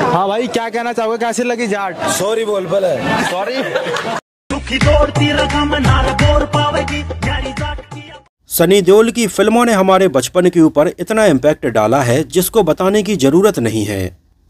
हाँ भाई, क्या कहना चाहोगे, कैसी लगी जाट? सॉरी बोल पहले। सॉरी। सनी देओल की फिल्मों ने हमारे बचपन के ऊपर इतना इम्पैक्ट डाला है जिसको बताने की जरूरत नहीं है।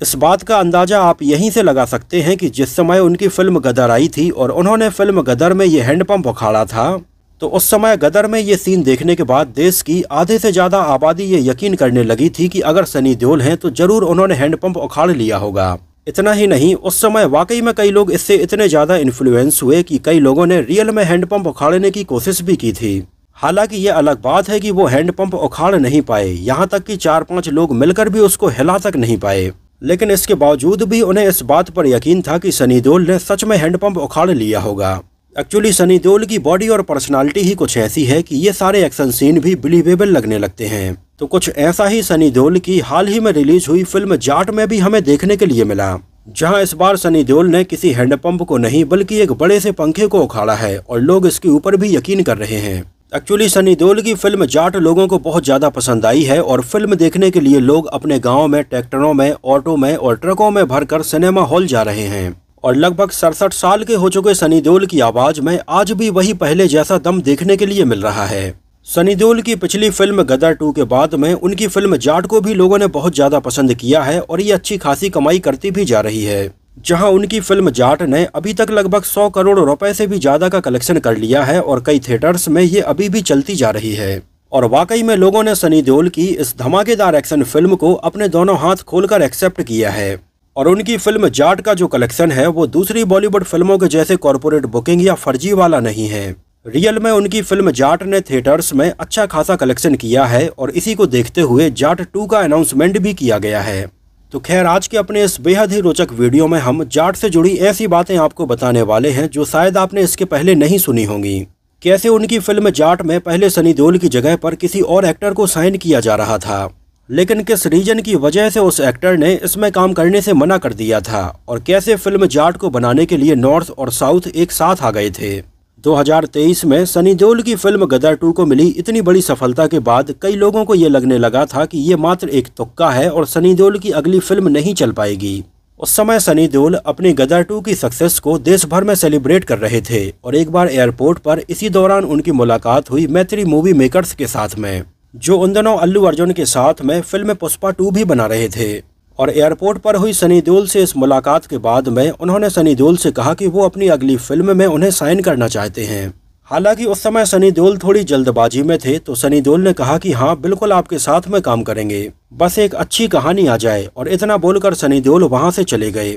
इस बात का अंदाजा आप यहीं से लगा सकते हैं कि जिस समय उनकी फिल्म गदर आई थी और उन्होंने फिल्म गदर में ये हैंडपंप उखाड़ा था, तो उस समय गदर में ये सीन देखने के बाद देश की आधे से ज्यादा आबादी ये यकीन करने लगी थी कि अगर सनी देओल हैं तो जरूर उन्होंने हैंडपंप उखाड़ लिया होगा। इतना ही नहीं, उस समय वाकई में कई लोग इससे इतने ज्यादा इन्फ्लुएंस हुए कि कई लोगों ने रियल में हैंडपंप उखाड़ने की कोशिश भी की थी। हालांकि ये अलग बात है कि वो हैंडपंप उखाड़ नहीं पाए, यहाँ तक कि 4-5 लोग मिलकर भी उसको हिला तक नहीं पाए। लेकिन इसके बावजूद भी उन्हें इस बात पर यकीन था कि सनी देओल ने सच में हैंडपंप उखाड़ लिया होगा। एक्चुअली सनी देओल की बॉडी और पर्सनालिटी ही कुछ ऐसी है कि ये सारे एक्शन सीन भी बिलीवेबल लगने लगते हैं। तो कुछ ऐसा ही सनी देओल की हाल ही में रिलीज हुई फिल्म जाट में भी हमें देखने के लिए मिला, जहां इस बार सनी देओल ने किसी हैंडपंप को नहीं बल्कि एक बड़े से पंखे को उखाड़ा है और लोग इसके ऊपर भी यकीन कर रहे हैं। एक्चुअली सनी देओल की फिल्म जाट लोगों को बहुत ज्यादा पसंद आई है और फिल्म देखने के लिए लोग अपने गाँव में ट्रैक्टरों में, ऑटो में और ट्रकों में भरकर सिनेमा हॉल जा रहे हैं। और लगभग 67 साल के हो चुके सनी देओल की आवाज में आज भी वही पहले जैसा दम देखने के लिए मिल रहा है। सनी देओल की पिछली फिल्म गदर 2 के बाद में उनकी फिल्म जाट को भी लोगों ने बहुत ज्यादा पसंद किया है और ये अच्छी खासी कमाई करती भी जा रही है। जहां उनकी फिल्म जाट ने अभी तक लगभग 100 करोड़ रुपए से भी ज्यादा का कलेक्शन कर लिया है और कई थिएटर्स में ये अभी भी चलती जा रही है। और वाकई में लोगों ने सनी देओल की इस धमाकेदार एक्शन फिल्म को अपने दोनों हाथ खोलकर एक्सेप्ट किया है। और उनकी फिल्म जाट का जो कलेक्शन है वो दूसरी बॉलीवुड फिल्मों के जैसे कॉर्पोरेट बुकिंग या फर्जी वाला नहीं है। रियल में उनकी फिल्म जाट ने थिएटर्स में अच्छा खासा कलेक्शन किया है और इसी को देखते हुए जाट 2 का अनाउंसमेंट भी किया गया है। तो खैर, आज के अपने इस बेहद ही रोचक वीडियो में हम जाट से जुड़ी ऐसी बातें आपको बताने वाले हैं जो शायद आपने इसके पहले नहीं सुनी होंगी। कैसे उनकी फिल्म जाट में पहले सनी देओल की जगह पर किसी और एक्टर को साइन किया जा रहा था, लेकिन किस रीजन की वजह से उस एक्टर ने इसमें काम करने से मना कर दिया था, और कैसे फिल्म जाट को बनाने के लिए नॉर्थ और साउथ एक साथ आ गए थे। 2023 में सनी देओल की फिल्म गदर 2 को मिली इतनी बड़ी सफलता के बाद कई लोगों को ये लगने लगा था कि ये मात्र एक तुक्का है और सनी देओल की अगली फिल्म नहीं चल पाएगी। उस समय सनी देओल अपनी गदर 2 की सक्सेस को देश भर में सेलिब्रेट कर रहे थे और एक बार एयरपोर्ट पर इसी दौरान उनकी मुलाकात हुई मैत्री मूवी मेकर्स के साथ में, जो उन दिनों अल्लू अर्जुन के साथ में फिल्म पुष्पा 2 भी बना रहे थे। और एयरपोर्ट पर हुई सनी देओल से इस मुलाकात के बाद में उन्होंने सनी देओल से कहा कि वो अपनी अगली फिल्म में उन्हें साइन करना चाहते हैं। हालांकि उस समय सनी देओल थोड़ी जल्दबाजी में थे, तो सनी देओल ने कहा कि हाँ बिल्कुल आपके साथ में काम करेंगे, बस एक अच्छी कहानी आ जाए, और इतना बोलकर सनी देओल वहां से चले गए।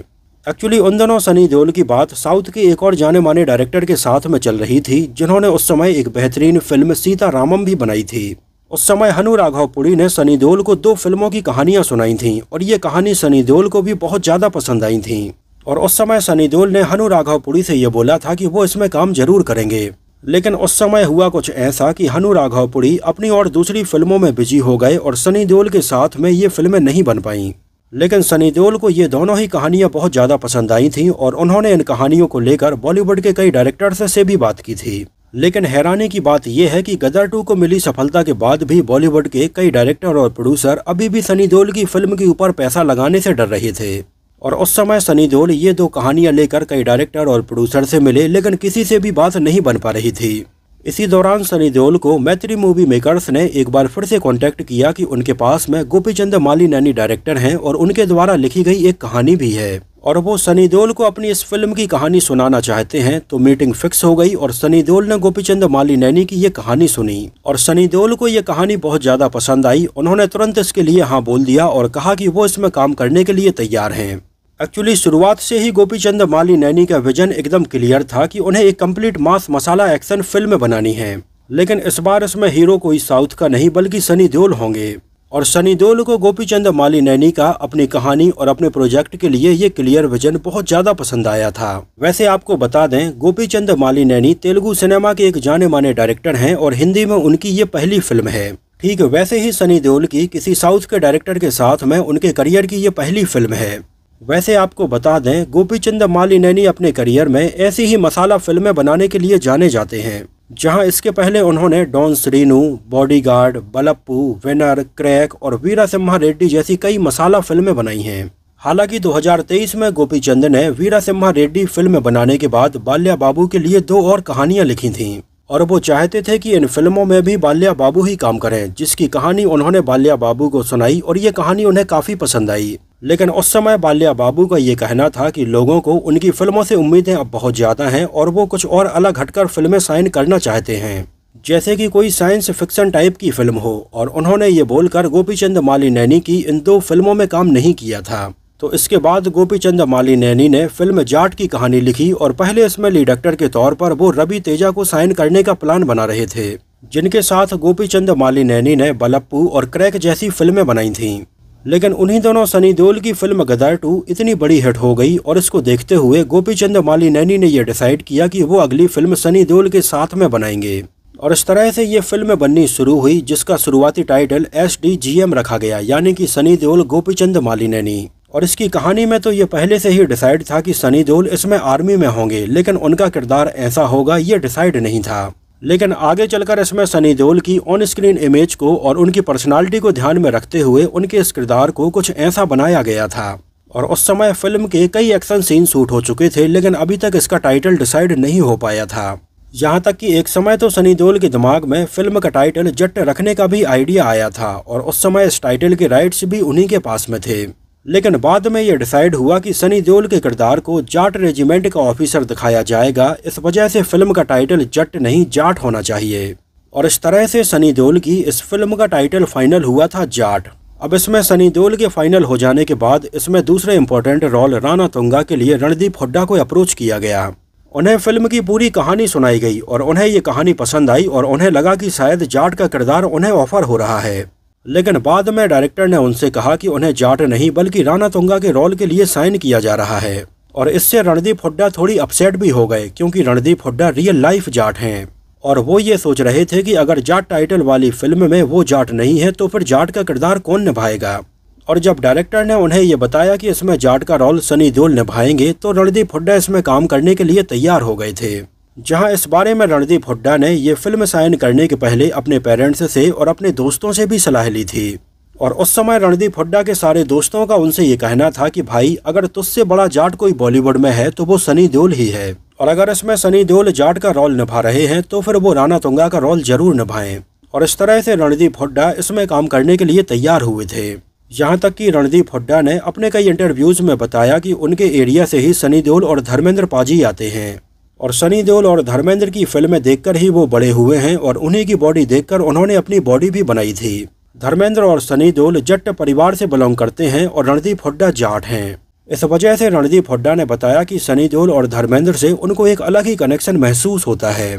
एक्चुअली उन दिनों सनी देओल की बात साउथ के एक और जाने माने डायरेक्टर के साथ में चल रही थी, जिन्होंने उस समय एक बेहतरीन फिल्म सीतारामम भी बनाई थी। उस समय हनु राघवपुड़ी ने सनी देओल को 2 फिल्मों की कहानियां सुनाई थीं और ये कहानी सनी देओल को भी बहुत ज्यादा पसंद आई थी। और उस समय सनी देओल ने हनु राघवपुड़ी से ये बोला था कि वो इसमें काम जरूर करेंगे, लेकिन उस समय हुआ कुछ ऐसा कि हनु राघवपुड़ी अपनी और दूसरी फिल्मों में बिजी हो गए और सनी देओल के साथ में ये फिल्में नहीं बन पाईं। लेकिन सनी देओल को ये दोनों ही कहानियां बहुत ज्यादा पसंद आई थीं और उन्होंने इन कहानियों को लेकर बॉलीवुड के कई डायरेक्टर्स से भी बात की थी। लेकिन हैरानी की बात यह है कि गदर 2 को मिली सफलता के बाद भी बॉलीवुड के कई डायरेक्टर और प्रोड्यूसर अभी भी सनी देओल की फिल्म के ऊपर पैसा लगाने से डर रहे थे। और उस समय सनी देओल ये 2 कहानियां लेकर कई डायरेक्टर और प्रोड्यूसर से मिले, लेकिन किसी से भी बात नहीं बन पा रही थी। इसी दौरान सनी देओल को मैत्री मूवी मेकर्स ने एक बार फिर से कांटेक्ट किया कि उनके पास में गोपीचंद माली नैनी डायरेक्टर हैं और उनके द्वारा लिखी गई एक कहानी भी है और वो सनी देओल को अपनी इस फिल्म की कहानी सुनाना चाहते हैं। तो मीटिंग फिक्स हो गई और सनी देओल ने गोपीचंद माली नैनी की ये कहानी सुनी और सनी देओल को ये कहानी बहुत ज्यादा पसंद आई। उन्होंने तुरंत इसके लिए हाँ बोल दिया और कहा कि वो इसमें काम करने के लिए तैयार हैं। एक्चुअली शुरुआत से ही गोपीचंद माली नैनी का विजन एकदम क्लियर था कि उन्हें एक कंप्लीट मास मसाला एक्शन फिल्म बनानी है, लेकिन इस बार इसमें हीरो कोई साउथ का नहीं बल्कि सनी देओल होंगे। और सनी देओल को गोपीचंद माली नैनी का अपनी कहानी और अपने प्रोजेक्ट के लिए ये क्लियर विजन बहुत ज्यादा पसंद आया था। वैसे आपको बता दें, गोपीचंद माली नैनी तेलुगु सिनेमा के एक जाने माने डायरेक्टर हैं और हिंदी में उनकी ये पहली फिल्म है। ठीक वैसे ही सनी देओल की किसी साउथ के डायरेक्टर के साथ में उनके करियर की ये पहली फिल्म है। वैसे आपको बता दें, गोपीचंद माली नैनी अपने करियर में ऐसी ही मसाला फिल्में बनाने के लिए जाने जाते हैं, जहां इसके पहले उन्होंने डॉन श्रीनू, बॉडीगार्ड, बलप्पू, विनर, क्रैक और वीरा सिम्हा रेड्डी जैसी कई मसाला फिल्में बनाई हैं। हालांकि 2023 में गोपीचंद ने वीरासिम्हा रेड्डी फिल्म बनाने के बाद बाल्या बाबू के लिए 2 और कहानियां लिखी थीं और वो चाहते थे कि इन फिल्मों में भी बाल्या बाबू ही काम करें, जिसकी कहानी उन्होंने बाल्या बाबू को सुनाई और ये कहानी उन्हें काफी पसंद आई। लेकिन उस समय बाल्या बाबू का ये कहना था कि लोगों को उनकी फिल्मों से उम्मीदें अब बहुत ज्यादा हैं और वो कुछ और अलग हटकर फिल्में साइन करना चाहते हैं, जैसे कि कोई साइंस फिक्शन टाइप की फिल्म हो। और उन्होंने ये बोलकर गोपीचंद मालीनैनी की इन 2 फिल्मों में काम नहीं किया था। तो इसके बाद गोपीचंद मालीनैनी ने फिल्म जाट की कहानी लिखी और पहले इसमें लीड एक्टर के तौर पर वो रवि तेजा को साइन करने का प्लान बना रहे थे, जिनके साथ गोपीचंद मालीनैनी ने बलप्पू और क्रैक जैसी फिल्में बनाई थीं। लेकिन उन्हीं दोनों सनी देओल की फिल्म गदर 2 इतनी बड़ी हिट हो गई और इसको देखते हुए गोपीचंद मालीनैनी ने यह डिसाइड किया कि वो अगली फिल्म सनी देओल के साथ में बनाएंगे। और इस तरह से ये फिल्म बननी शुरू हुई, जिसका शुरुआती टाइटल SDGM रखा गया, यानी कि सनी देओल गोपीचंद मालीनैनी। और इसकी कहानी में तो ये पहले से ही डिसाइड था कि सनी देओल इसमें आर्मी में होंगे, लेकिन उनका किरदार ऐसा होगा ये डिसाइड नहीं था। लेकिन आगे चलकर इसमें सनी देओल की ऑन स्क्रीन इमेज को और उनकी पर्सनालिटी को ध्यान में रखते हुए उनके इस किरदार को कुछ ऐसा बनाया गया था। और उस समय फिल्म के कई एक्शन सीन शूट हो चुके थे, लेकिन अभी तक इसका टाइटल डिसाइड नहीं हो पाया था। यहाँ तक कि एक समय तो सनी देओल के दिमाग में फिल्म का टाइटल जट रखने का भी आइडिया आया था और उस समय इस टाइटल के राइट्स भी उन्हीं के पास में थे। लेकिन बाद में ये डिसाइड हुआ कि सनी देओल के किरदार को जाट रेजिमेंट का ऑफिसर दिखाया जाएगा, इस वजह से फिल्म का टाइटल जट नहीं जाट होना चाहिए। और इस तरह से सनी देओल की इस फिल्म का टाइटल फाइनल हुआ था जाट। अब इसमें सनी देओल के फाइनल हो जाने के बाद इसमें दूसरे इम्पोर्टेंट रोल राणा तुंगा के लिए रणदीप हुड्डा को अप्रोच किया गया। उन्हें फिल्म की पूरी कहानी सुनाई गई और उन्हें ये कहानी पसंद आई और उन्हें लगा कि शायद जाट का किरदार उन्हें ऑफर हो रहा है। लेकिन बाद में डायरेक्टर ने उनसे कहा कि उन्हें जाट नहीं बल्कि राणा तुंगा के रोल के लिए साइन किया जा रहा है। और इससे रणदीप हुड्डा थोड़ी अपसेट भी हो गए, क्योंकि रणदीप हुड्डा रियल लाइफ जाट हैं और वो ये सोच रहे थे कि अगर जाट टाइटल वाली फिल्म में वो जाट नहीं है तो फिर जाट का किरदार कौन निभाएगा। और जब डायरेक्टर ने उन्हें ये बताया कि इसमें जाट का रोल सनी देओल निभाएंगे तो रणदीप हुड्डा इसमें काम करने के लिए तैयार हो गए थे। जहां इस बारे में रणदीप हुड्डा ने ये फिल्म साइन करने के पहले अपने पेरेंट्स से और अपने दोस्तों से भी सलाह ली थी। और उस समय रणदीप हुड्डा के सारे दोस्तों का उनसे ये कहना था कि भाई अगर तुझसे बड़ा जाट कोई बॉलीवुड में है तो वो सनी देओल ही है, और अगर इसमें सनी देओल जाट का रोल निभा रहे हैं तो फिर वो राणा तुंगा का रोल जरूर निभाएं। और इस तरह से रणदीप हुड्डा इसमें काम करने के लिए तैयार हुए थे। यहाँ तक कि रणदीप हुड्डा ने अपने कई इंटरव्यूज में बताया कि उनके एरिया से ही सनी देओल और धर्मेंद्र पाजी आते हैं और सनी देओल और धर्मेंद्र की फिल्में देखकर ही वो बड़े हुए हैं और उन्हीं की बॉडी देखकर उन्होंने अपनी बॉडी भी बनाई थी। धर्मेंद्र और सनी देओल जट परिवार से बिलोंग करते हैं और रणदीप हुड्डा जाट हैं। इस वजह से रणदीप हुड्डा ने बताया कि सनी देओल और धर्मेंद्र से उनको एक अलग ही कनेक्शन महसूस होता है।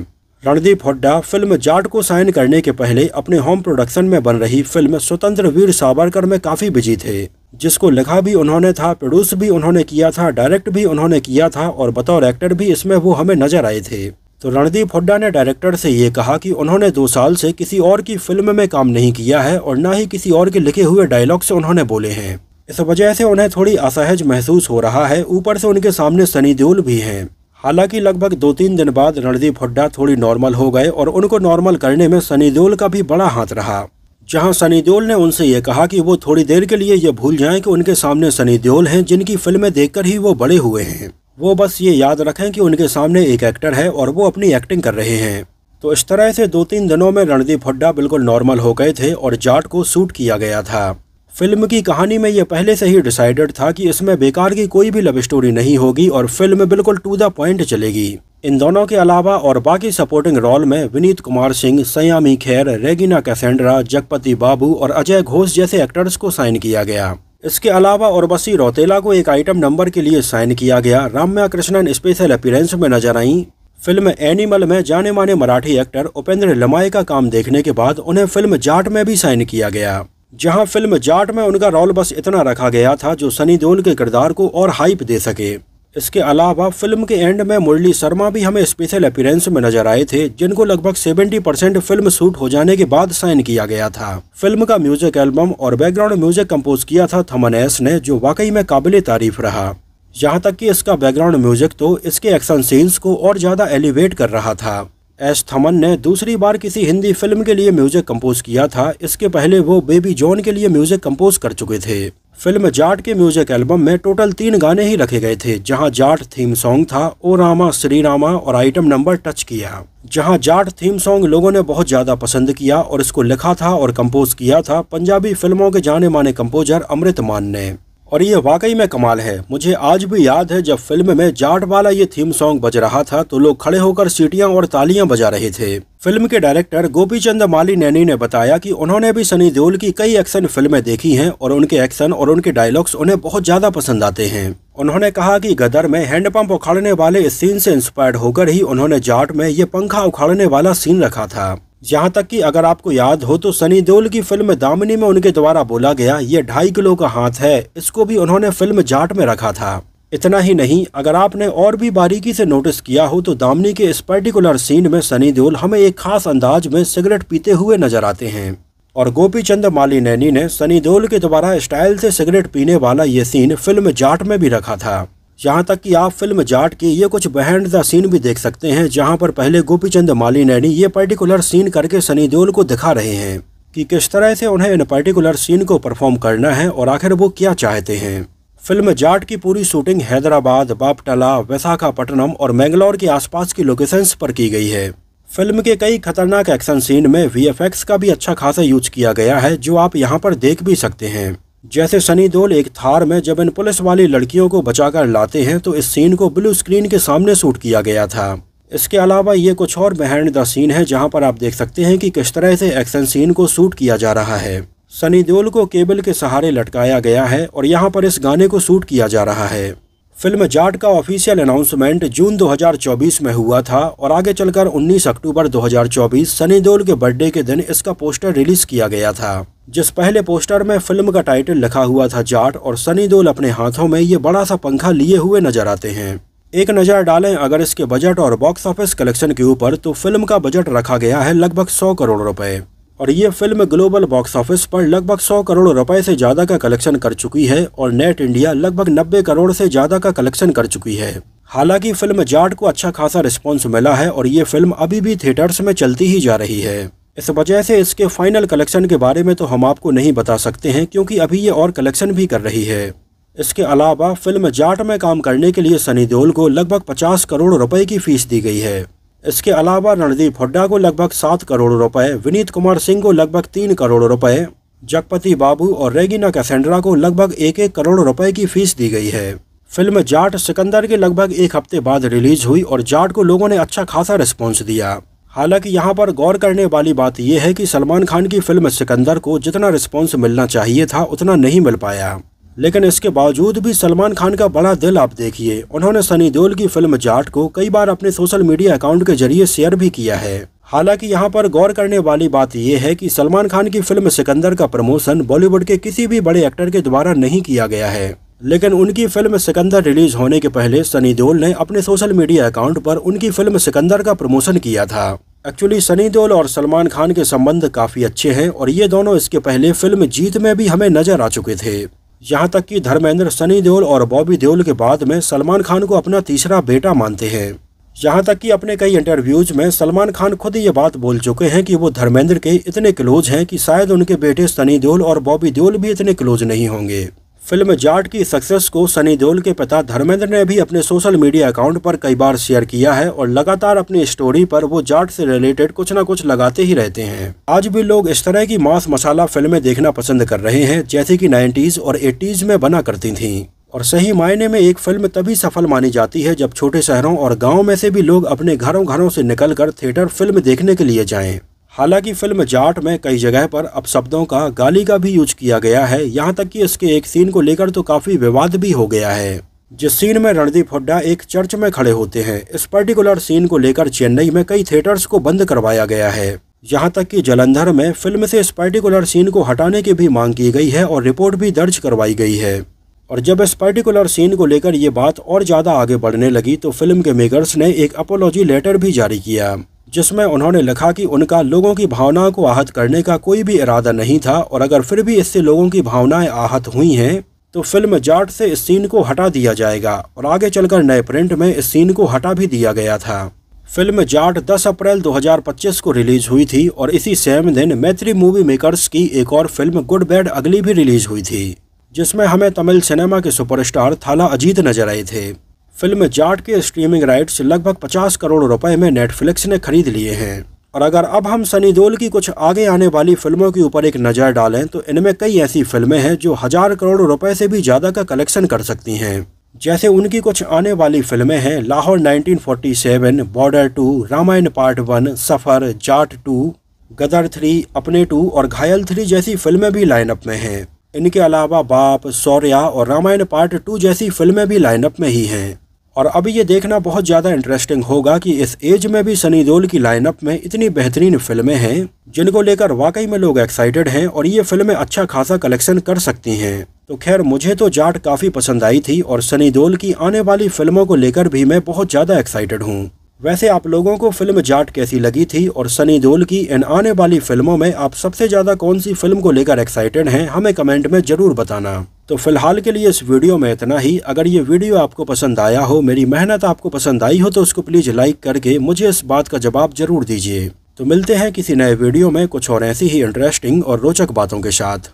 रणदीप हुड्डा फिल्म जाट को साइन करने के पहले अपने होम प्रोडक्शन में बन रही फिल्म स्वतंत्र वीर सावरकर में काफी बिजी थे, जिसको लिखा भी उन्होंने था, प्रोड्यूस भी उन्होंने किया था, डायरेक्ट भी उन्होंने किया था और बतौर एक्टर भी इसमें वो हमें नजर आए थे। तो रणदीप हुड्डा ने डायरेक्टर से ये कहा कि उन्होंने 2 साल से किसी और की फिल्म में काम नहीं किया है और ना ही किसी और के लिखे हुए डायलॉग्स उन्होंने बोले हैं। इस वजह से उन्हें थोड़ी असहज महसूस हो रहा है। ऊपर से उनके सामने सनी देओल भी हैं। हालांकि लगभग 2-3 दिन बाद रणदीप हुड्डा थोड़ी नॉर्मल हो गए और उनको नॉर्मल करने में सनी देओल का भी बड़ा हाथ रहा। जहां सनी देओल ने उनसे ये कहा कि वो थोड़ी देर के लिए ये भूल जाएं कि उनके सामने सनी देओल हैं, जिनकी फिल्में देखकर ही वो बड़े हुए हैं। वो बस ये याद रखें कि उनके सामने एक एक्टर है और वो अपनी एक्टिंग कर रहे हैं। तो इस तरह से 2-3 दिनों में रणदीप हुड्डा बिल्कुल नॉर्मल हो गए थे और जाट को शूट किया गया था। फिल्म की कहानी में ये पहले से ही डिसाइडेड था कि इसमें बेकार की कोई भी लव स्टोरी नहीं होगी और फिल्म बिल्कुल टू द पॉइंट चलेगी। इन दोनों के अलावा और बाकी सपोर्टिंग रोल में विनीत कुमार सिंह, सयामी खेर, रेगिना कैसेंड्रा, जगपति बाबू और अजय घोष जैसे एक्टर्स को साइन किया गया। इसके अलावा उर्वशी रौतेला को एक आइटम नंबर के लिए साइन किया गया। राम्या कृष्णन स्पेशल अपीयरेंस में नजर आई। फिल्म एनिमल में जाने माने मराठी एक्टर उपेंद्र लमाय का काम देखने के बाद उन्हें फिल्म जाट में भी साइन किया गया, जहां फिल्म जाट में उनका रोल बस इतना रखा गया था जो सनी देओल के किरदार को और हाइप दे सके। इसके अलावा फिल्म के एंड में मुरली शर्मा भी हमें स्पेशल अपीयरेंस में नजर आए थे, जिनको लगभग 70% फिल्म शूट हो जाने के बाद साइन किया गया था। फिल्म का म्यूजिक एल्बम और बैकग्राउंड म्यूजिक कंपोज किया था थमन एस ने, जो वाकई में काबिले तारीफ रहा। यहाँ तक कि इसका बैकग्राउंड म्यूजिक तो इसके एक्शन सीन्स को और ज्यादा एलिवेट कर रहा था। एस थमन ने दूसरी बार किसी हिंदी फिल्म के लिए म्यूजिक कंपोज किया था। इसके पहले वो बेबी जॉन के लिए म्यूजिक कंपोज कर चुके थे। फिल्म जाट के म्यूजिक एल्बम में टोटल 3 गाने ही रखे गए थे, जहां जाट थीम सॉन्ग था, ओ रामा श्री रामा और आइटम नंबर टच किया। जहां जाट थीम सॉन्ग लोगों ने बहुत ज्यादा पसंद किया और इसको लिखा था और कंपोज किया था पंजाबी फिल्मों के जाने माने कंपोजर अमृत मान ने। और ये वाकई में कमाल है। मुझे आज भी याद है जब फिल्म में जाट वाला ये थीम सॉन्ग बज रहा था तो लोग खड़े होकर सीटियां और तालियां बजा रहे थे। फिल्म के डायरेक्टर गोपी चंद माली नैनी ने बताया कि उन्होंने भी सनी देओल की कई एक्शन फिल्में देखी हैं और उनके एक्शन और उनके डायलॉग्स उन्हें बहुत ज्यादा पसंद आते हैं। उन्होंने कहा कि गदर में हैंडपंप उखाड़ने वाले इस सीन से इंस्पायर्ड होकर ही उन्होंने जाट में ये पंखा उखाड़ने वाला सीन रखा था। यहाँ तक कि अगर आपको याद हो तो सनी देओल की फिल्म दामिनी में उनके द्वारा बोला गया ये 2.5 किलो का हाथ है, इसको भी उन्होंने फिल्म जाट में रखा था। इतना ही नहीं, अगर आपने और भी बारीकी से नोटिस किया हो तो दामिनी के इस पर्टिकुलर सीन में सनी देओल हमें एक खास अंदाज में सिगरेट पीते हुए नजर आते हैं। और गोपी चंद माली नैनी ने सनी देओल के द्वारा स्टाइल से सिगरेट पीने वाला ये सीन फिल्म जाट में भी रखा था। यहाँ तक कि आप फिल्म जाट की ये कुछ बिहाइंड द सीन भी देख सकते हैं, जहाँ पर पहले गोपी चंद माली नैनी ये पर्टिकुलर सीन करके सनी देओल को दिखा रहे हैं कि किस तरह से उन्हें इन पर्टिकुलर सीन को परफॉर्म करना है और आखिर वो क्या चाहते हैं। फिल्म जाट की पूरी शूटिंग हैदराबाद, बापटला, विशाखापट्टनम और मैंगलोर के आसपास की लोकेशंस पर की गई है। फिल्म के कई खतरनाक एक्शन सीन में VFX का भी अच्छा खासा यूज किया गया है, जो आप यहाँ पर देख भी सकते हैं। जैसे सनी देओल एक थार में जब इन पुलिस वाली लड़कियों को बचाकर लाते हैं तो इस सीन को ब्लू स्क्रीन के सामने शूट किया गया था। इसके अलावा ये कुछ और बिहाइंड द सीन है जहां पर आप देख सकते हैं कि किस तरह से एक्शन सीन को शूट किया जा रहा है। सनी देओल को केबल के सहारे लटकाया गया है और यहाँ पर इस गाने को शूट किया जा रहा है। फिल्म जाट का ऑफिशियल अनाउंसमेंट जून 2024 में हुआ था और आगे चलकर 19 अक्टूबर 2024 सनी देओल के बर्थडे के दिन इसका पोस्टर रिलीज किया गया था, जिस पहले पोस्टर में फिल्म का टाइटल लिखा हुआ था जाट और सनी देओल अपने हाथों में ये बड़ा सा पंखा लिए हुए नजर आते हैं। एक नज़र डालें अगर इसके बजट और बॉक्स ऑफिस कलेक्शन के ऊपर तो फिल्म का बजट रखा गया है लगभग 100 करोड़ रुपए और ये फिल्म ग्लोबल बॉक्स ऑफिस पर लगभग 100 करोड़ रुपए से ज्यादा का कलेक्शन कर चुकी है और नेट इंडिया लगभग 90 करोड़ से ज्यादा का कलेक्शन कर चुकी है। हालांकि फिल्म जाट को अच्छा खासा रिस्पॉन्स मिला है और ये फिल्म अभी भी थिएटर्स में चलती ही जा रही है। इस वजह से इसके फाइनल कलेक्शन के बारे में तो हम आपको नहीं बता सकते हैं, क्योंकि अभी ये और कलेक्शन भी कर रही है। इसके अलावा फिल्म जाट में काम करने के लिए सनी देओल को लगभग 50 करोड़ रुपए की फीस दी गई है। इसके अलावा रणदीप हुड्डा को लगभग 7 करोड़ रुपए, विनीत कुमार सिंह को लगभग 3 करोड़ रुपए, जगपति बाबू और रेगिना कैसेंड्रा को लगभग 1-1 करोड़ रुपए की फीस दी गई है। फिल्म जाट सिकंदर के लगभग 1 हफ्ते बाद रिलीज हुई और जाट को लोगों ने अच्छा खासा रिस्पॉन्स दिया। हालांकि यहाँ पर गौर करने वाली बात यह है कि सलमान खान की फिल्म सिकंदर को जितना रिस्पॉन्स मिलना चाहिए था उतना नहीं मिल पाया, लेकिन इसके बावजूद भी सलमान खान का बड़ा दिल आप देखिए, उन्होंने सनी देओल की फिल्म जाट को कई बार अपने सोशल मीडिया अकाउंट के जरिए शेयर भी किया है। हालांकि यहाँ पर गौर करने वाली बात यह है कि सलमान खान की फिल्म सिकंदर का प्रमोशन बॉलीवुड के किसी भी बड़े एक्टर के द्वारा नहीं किया गया है, लेकिन उनकी फिल्म सिकंदर रिलीज होने के पहले सनी देओल ने अपने सोशल मीडिया अकाउंट पर उनकी फिल्म सिकंदर का प्रमोशन किया था। एक्चुअली सनी देओल और सलमान खान के संबंध काफी अच्छे हैं और ये दोनों इसके पहले फिल्म जीत में भी हमें नजर आ चुके थे। यहाँ तक कि धर्मेंद्र सनी देओल और बॉबी देओल के बाद में सलमान खान को अपना तीसरा बेटा मानते हैं। यहाँ तक कि अपने कई इंटरव्यूज में सलमान खान खुद ये बात बोल चुके हैं कि वो धर्मेंद्र के इतने क्लोज हैं कि शायद उनके बेटे सनी देओल और बॉबी देओल भी इतने क्लोज नहीं होंगे। फिल्म जाट की सक्सेस को सनी देओल के पिता धर्मेंद्र ने भी अपने सोशल मीडिया अकाउंट पर कई बार शेयर किया है और लगातार अपनी स्टोरी पर वो जाट से रिलेटेड कुछ ना कुछ लगाते ही रहते हैं। आज भी लोग इस तरह की मास मसाला फिल्में देखना पसंद कर रहे हैं जैसे कि 90s और 80s में बना करती थीं। और सही मायने में एक फिल्म तभी सफल मानी जाती है जब छोटे शहरों और गाँव में से भी लोग अपने घरों से निकल कर थिएटर फिल्म देखने के लिए जाएं। हालांकि फिल्म जाट में कई जगह पर अपशब्दों का, गाली का भी यूज किया गया है। यहाँ तक कि इसके एक सीन को लेकर तो काफी विवाद भी हो गया है, जिस सीन में रणदीप हुड्डा एक चर्च में खड़े होते हैं। इस पर्टिकुलर सीन को लेकर चेन्नई में कई थिएटर्स को बंद करवाया गया है। यहाँ तक कि जालंधर में फिल्म से इस पर्टिकुलर सीन को हटाने की भी मांग की गई है और रिपोर्ट भी दर्ज करवाई गई है। और जब इस पर्टिकुलर सीन को लेकर ये बात और ज्यादा आगे बढ़ने लगी तो फिल्म के मेकर्स ने एक अपोलॉजी लेटर भी जारी किया, जिसमें उन्होंने लिखा कि उनका लोगों की भावनाओं को आहत करने का कोई भी इरादा नहीं था और अगर फिर भी इससे लोगों की भावनाएं आहत हुई हैं तो फिल्म जाट से इस सीन को हटा दिया जाएगा। और आगे चलकर नए प्रिंट में इस सीन को हटा भी दिया गया था। फिल्म जाट 10 अप्रैल 2025 को रिलीज हुई थी और इसी सेम दिन मैत्री मूवी मेकर्स की एक और फिल्म गुड बैड अगली भी रिलीज हुई थी, जिसमें हमें तमिल सिनेमा के सुपरस्टार थाला अजीत नजर आए थे। फिल्म जाट के स्ट्रीमिंग राइट्स लगभग 50 करोड़ रुपए में नेटफ्लिक्स ने खरीद लिए हैं। और अगर अब हम सनी देओल की कुछ आगे आने वाली फिल्मों के ऊपर एक नज़र डालें तो इनमें कई ऐसी फिल्में हैं जो 1000 करोड़ रुपए से भी ज़्यादा का कलेक्शन कर सकती हैं। जैसे उनकी कुछ आने वाली फिल्में हैं लाहौर 1947, बॉर्डर 2, रामायण पार्ट 1, सफ़र, जाट 2, गदर 3, अपने 2 और घायल 3 जैसी फिल्में भी लाइनअप में हैं। इनके अलावा बाप, शौर्या और रामायण पार्ट 2 जैसी फिल्में भी लाइनअप में ही हैं। और अभी ये देखना बहुत ज़्यादा इंटरेस्टिंग होगा कि इस एज में भी सनी देओल की लाइनअप में इतनी बेहतरीन फिल्में हैं जिनको लेकर वाकई में लोग एक्साइटेड हैं और ये फिल्में अच्छा खासा कलेक्शन कर सकती हैं। तो खैर, मुझे तो जाट काफ़ी पसंद आई थी और सनी देओल की आने वाली फिल्मों को लेकर भी मैं बहुत ज़्यादा एक्साइटेड हूँ। वैसे आप लोगों को फिल्म जाट कैसी लगी थी और सनी देओल की इन आने वाली फिल्मों में आप सबसे ज़्यादा कौन सी फिल्म को लेकर एक्साइटेड हैं, हमें कमेंट में ज़रूर बताना। तो फिलहाल के लिए इस वीडियो में इतना ही। अगर ये वीडियो आपको पसंद आया हो, मेरी मेहनत आपको पसंद आई हो, तो उसको प्लीज़ लाइक करके मुझे इस बात का जवाब ज़रूर दीजिए। तो मिलते हैं किसी नए वीडियो में कुछ और ऐसी ही इंटरेस्टिंग और रोचक बातों के साथ।